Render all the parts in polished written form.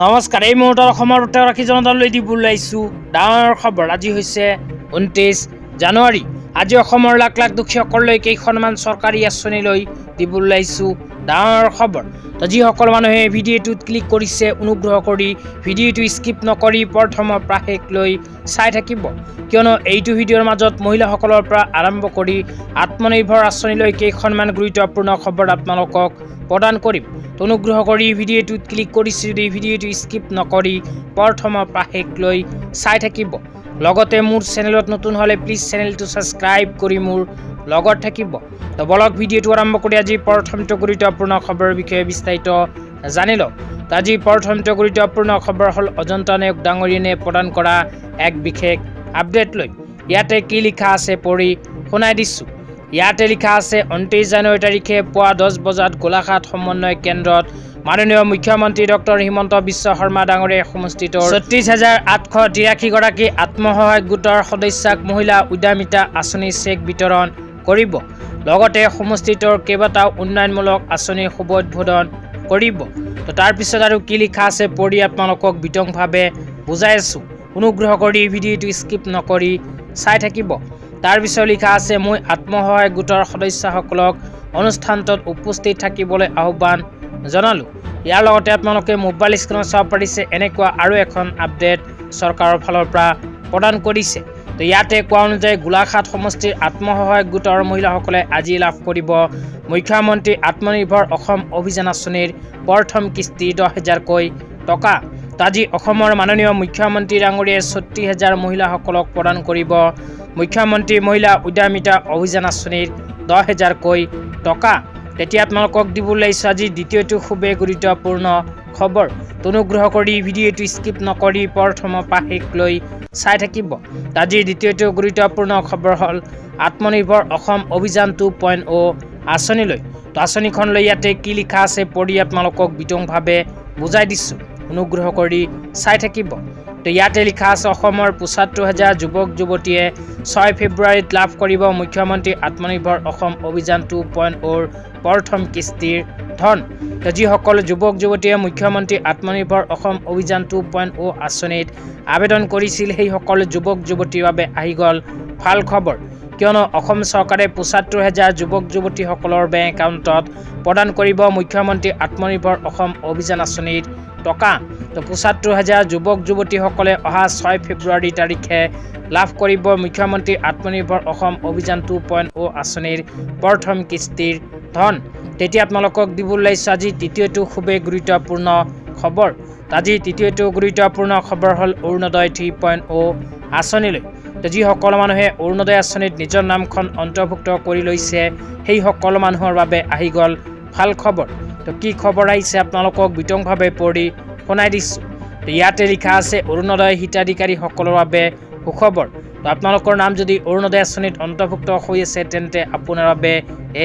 নমস্কাৰ। এই মুহূৰ্তত অসমৰ ৰাখি জনতালৈ দিবলৈ আহিছোঁ ডাঙৰ খবৰ। আজি হৈছে 29 জানুৱাৰী। আজি অসমৰ লাখ লাখ দুখীয়াসকললৈ কেইখনমান চৰকাৰী আঁচনিলৈ দিবলৈ আহিছোঁ ডাঙৰ খবৰ। তো যিসকল মানুহে ভিডিঅ'টোত ক্লিক কৰিছে অনুগ্ৰহ কৰি ভিডিঅ'টো স্কিপ নকৰি প্ৰথমৰ পৰা শেষলৈ চাই থাকিব, কিয়নো এইটো ভিডিঅ'ৰ মাজত মহিলাসকলৰ পৰা আৰম্ভ কৰি আত্মনিৰ্ভৰ আঁচনিলৈ কেইখনমান গুৰুত্বপূৰ্ণ খবৰ আপোনালোকক প্ৰদান কৰিম। অনুগ্ৰহ কৰি ভিডিঅ'টোত ক্লিক কৰিছে যদি ভিডিঅ'টো স্কিপ নকৰি প্ৰথমৰ পৰা শেষলৈ চাই থাকিব। লগতে মোৰ চেনেলত নতুন হ'লে প্লিজ চেনেলটো ছাবস্ক্ৰাইব কৰি মোৰ লগত থাকিব। তো বলক ভিডিঅ'টো আৰম্ভ কৰি আজি প্ৰথমটো গুৰুত্বপূৰ্ণ খবৰৰ বিষয়ে বিস্তাৰিত জানি লওক। আজি প্ৰথমটো গুৰুত্বপূৰ্ণ খবৰ হ'ল অজন্তা নেওগ ডাঙৰীয়ানে প্ৰদান কৰা এক বিশেষ আপডেট লৈ। ইয়াতে কি লিখা আছে পঢ়ি শুনাই দিছোঁ। ইয়াতে লিখা আছে 29 জানুৱাৰী তাৰিখে পুৱা 10 বজাত গোলাঘাট সমন্বয় কেন্দ্ৰত মাননীয় মুখ্যমন্ত্ৰী ডক্টৰ হিমন্ত বিশ্ব শৰ্মা ডাঙৰীয়াই সমষ্টিটোৰ 36,883 গৰাকী আত্মসহায়ক গোটৰ সদস্যাক মহিলা উদ্যমিতা আঁচনি চেক বিতৰণ কৰিব। লগতে সমষ্টিটোৰ কেইবাটাও উন্নয়নমূলক আঁচনিৰ শুভ উদ্বোধন কৰিব। তো তাৰপিছত আৰু কি লিখা আছে পঢ়ি আপোনালোকক বিতংভাৱে বুজাই আছোঁ। অনুগ্ৰহ কৰি ভিডিঅ'টো স্কিপ নকৰি চাই থাকিব। তাৰপিছত লিখা আছে মই আত্মসহায়ক গোটৰ সদস্যসকলক অনুষ্ঠানটোত উপস্থিত থাকিবলৈ আহ্বান জনালোঁ। ইয়াৰ লগতে আপোনালোকে মোবাইল স্ক্ৰীনত চাব পাৰিছে এনেকুৱা আৰু এখন আপডেট চৰকাৰৰ ফালৰ পৰা প্ৰদান কৰিছে। তো ইয়াতে কোৱা অনুযায়ী গোলাঘাট সমষ্টিৰ আত্মসহায়ক গোটৰ মহিলাসকলে আজি লাভ কৰিব মুখ্যমন্ত্ৰী আত্মনিৰ্ভৰ অসম অভিযান আঁচনিৰ প্ৰথম কিস্তি 10,000কৈ টকা। আজি অসমৰ মাননীয় মুখ্যমন্ত্ৰী ডাঙৰীয়াই 36,000 মহিলাসকলক প্ৰদান কৰিব মুখ্যমন্ত্ৰী মহিলা উদ্যমিতা অভিযান আঁচনিৰ 10,000কৈ টকা। তেতিয়া আপোনালোকক দিবলৈ আহিছোঁ আজি দ্বিতীয়টো খুবেই গুৰুত্বপূৰ্ণ খবৰ। অনুগ্ৰহ কৰি ভিডিঅ'টো স্কিপ নকৰি প্ৰথমৰ পৰা শেষলৈ চাই থাকিব। আজিৰ দ্বিতীয়টো গুৰুত্বপূৰ্ণ খবৰ হ'ল আত্মনিৰ্ভৰ অসম অভিযান 2.0 আঁচনিলৈ। তো আঁচনিখনলৈ ইয়াতে কি লিখা আছে পঢ়ি আপোনালোকক বিতংভাৱে বুজাই দিছোঁ। অনুগ্ৰহ কৰি চাই থাকিব। তো ইয়াতে লিখা আছে অসমৰ 75,000 যুৱক যুৱতীয়ে 6 ফেব্ৰুৱাৰীত লাভ কৰিব মুখ্যমন্ত্ৰী আত্মনিৰ্ভৰ অসম অভিযান 2.0ৰ প্ৰথম কিস্তিৰ ধন। তো যিসকল যুৱক যুৱতীয়ে মুখ্যমন্ত্ৰী আত্মনিৰ্ভৰ অসম অভিযান 2.0 আঁচনিত আবেদন কৰিছিল সেইসকল যুৱক যুৱতীৰ বাবে আহি গ'ল ভাল খবৰ, কিয়নো অসম চৰকাৰে 75,000 যুৱক যুৱতীসকলৰ বেংক একাউণ্টত প্ৰদান কৰিব মুখ্যমন্ত্ৰী আত্মনিৰ্ভৰ অসম অভিযান আঁচনিৰ টকা। তো 75,000 যুৱক যুৱতীসকলে অহা 6 ফেব্ৰুৱাৰী তাৰিখে লাভ কৰিব মুখ্যমন্ত্ৰী আত্মনিৰ্ভৰ অসম অভিযান 2.0 আঁচনিৰ প্ৰথম কিস্তিৰ ধন। তেতিয়া আপোনালোকক দিবলৈ আহিছোঁ আজি তৃতীয়টো খুবেই গুৰুত্বপূৰ্ণ খবৰ। আজি তৃতীয়টো গুৰুত্বপূৰ্ণ খবৰ হ'ল অৰুণোদয় 3.0 আঁচনিলৈ। তো যিসকল মানুহে অৰুণোদয় আঁচনিত নিজৰ নামখন অন্তৰ্ভুক্ত কৰি লৈছে সেইসকল মানুহৰ বাবে আহি গ'ল ভাল খবৰ। তো কি খবৰ আহিছে আপোনালোকক বিতংভাৱে পঢ়ি শুনাই দিছোঁ। তো ইয়াতে লিখা আছে অৰুণোদয় হিতাধিকাৰীসকলৰ বাবে সুখবৰ। তো আপোনালোকৰ নাম যদি অৰুণোদয় আঁচনিত অন্তৰ্ভুক্ত হৈ আছে তেন্তে আপোনাৰ বাবে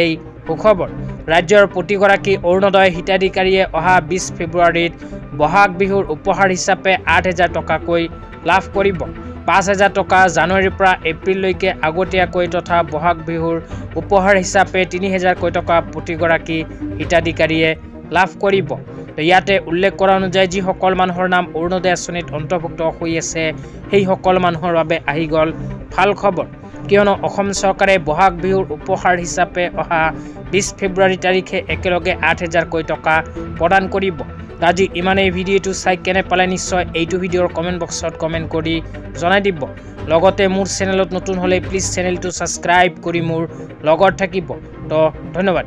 এই সুখবৰ। ৰাজ্যৰ প্ৰতিগৰাকী অৰুণোদয় হিতাধিকাৰীয়ে অহা 20 ফেব্ৰুৱাৰীত বহাগ বিহুৰ উপহাৰ হিচাপে 8,000 টকাকৈ লাভ কৰিব। 5,000 টকা জানুৱাৰীৰ পৰা এপ্ৰিললৈকে আগতীয়াকৈ তথা বহাগ বিহুৰ উপহাৰ হিচাপে 3,000কৈ টকা প্ৰতিগৰাকী হিতাধিকাৰীয়ে লাভ কৰিব। তো ইয়াতে উল্লেখ কৰা অনুযায়ী যিসকল মানুহৰ নাম অৰুণোদয় আঁচনিত অন্তৰ্ভুক্ত হৈ আছে সেইসকল মানুহৰ বাবে আহি গ'ল ভাল খবৰ, কিয়নো অসম চৰকাৰে বহাগ বিহুৰ উপহাৰ হিচাপে অহা 20 ফেব্ৰুৱাৰী তাৰিখে একেলগে 8,000কৈ টকা প্ৰদান কৰিব। আজি ইমানেই। ভিডিঅ'টো চাই কেনে পালে নিশ্চয় এইটো ভিডিঅ'ৰ কমেণ্ট বক্সত কমেণ্ট কৰি জনাই দিব। লগতে মোৰ চেনেলত নতুন হ'লে প্লিজ চেনেলটো ছাবস্ক্ৰাইব কৰি মোৰ লগত থাকিব। তো ধন্যবাদ।